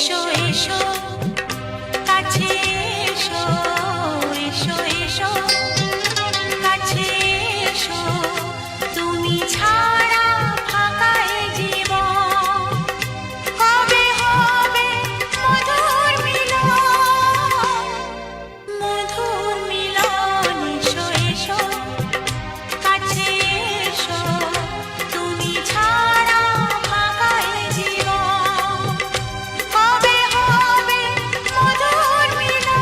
এসো এসো কাছে এসো, এসো এসো কাছে এসো, তুমি ছাড়া ফাঁকা এ জীবন, কবে হবে মধুর মিলন, মধুর মিলন। এসো এসো কাছে এসো, তুমি ছাড়া ফাঁকা এ জীবন, কবে হবে মধুর মিলন,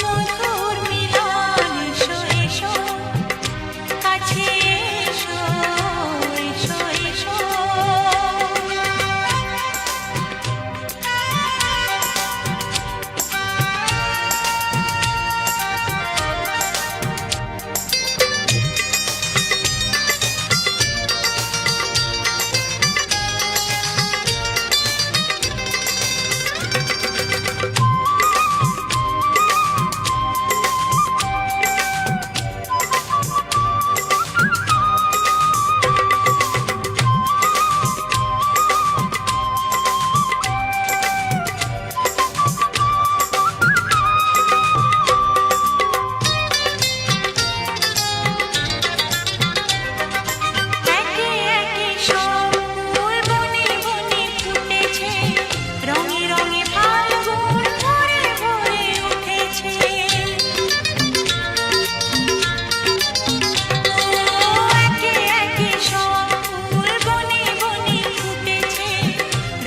মধুর মিলন। এসো এসো কাছে এসো, এসো এসো। একে একে সব ফুল বনে বনে ফুটেছে, রঙে রঙে ফাল্গুন ভরে ভরে উঠেছে। একে একে সব ফুল বনে বনে ফুটেছে,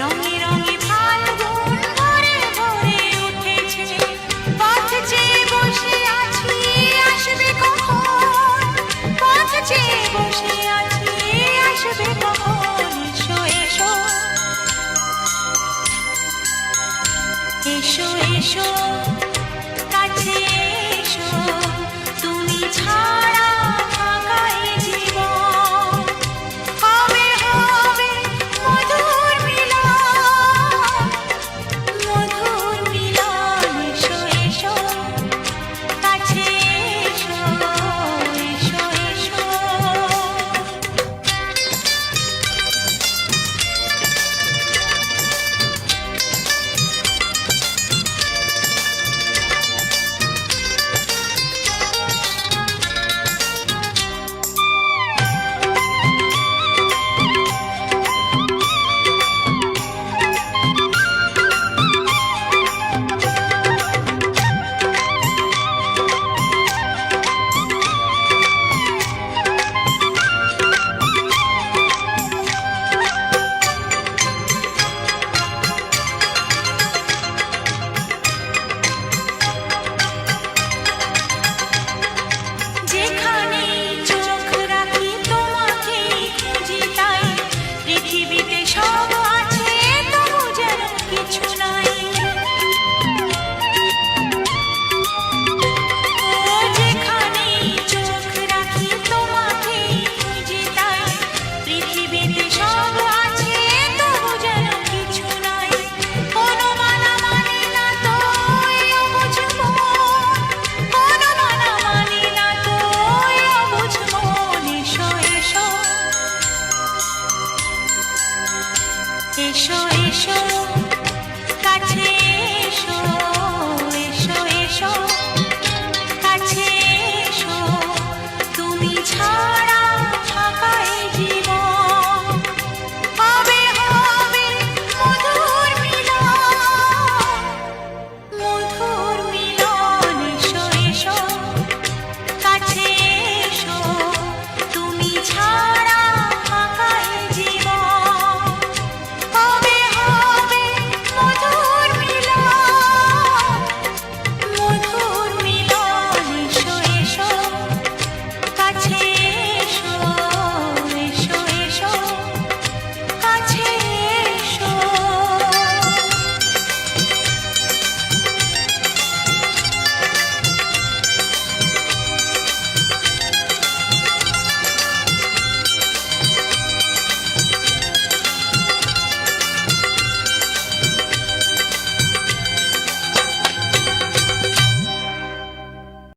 রঙে রঙে ফাল্গুন ভরে ভরে উঠেছে। পথ চেয়ে বসে আছি আসবে কখন, পথ চেয়ে বসে আছি আসবে কখন। এসো এসো, এসো এসো কাছে এসো, তুমি ছাড়া ফাঁকা এ জীবন, কবে হবে মধুর মিলন, মধুর মিলন। এসো এসো কাছে এসো, এসো এসো। যেখানে চোখ রাখি তোমাকেই খুঁজি তাই, পৃথিবীতে সব আছে তবু যেন কিছু নাই। ও যেখানে চোখ রাখি তোমাকেই খুঁজি তাই, পৃথিবীতে সব আছে তবু যেন কিছু নাই। কোনো মানা মানে না তো এই অবুঝ মন, কোনো মানা মানে না তো এই অবুঝ মন। এসো এসো, এসো এসো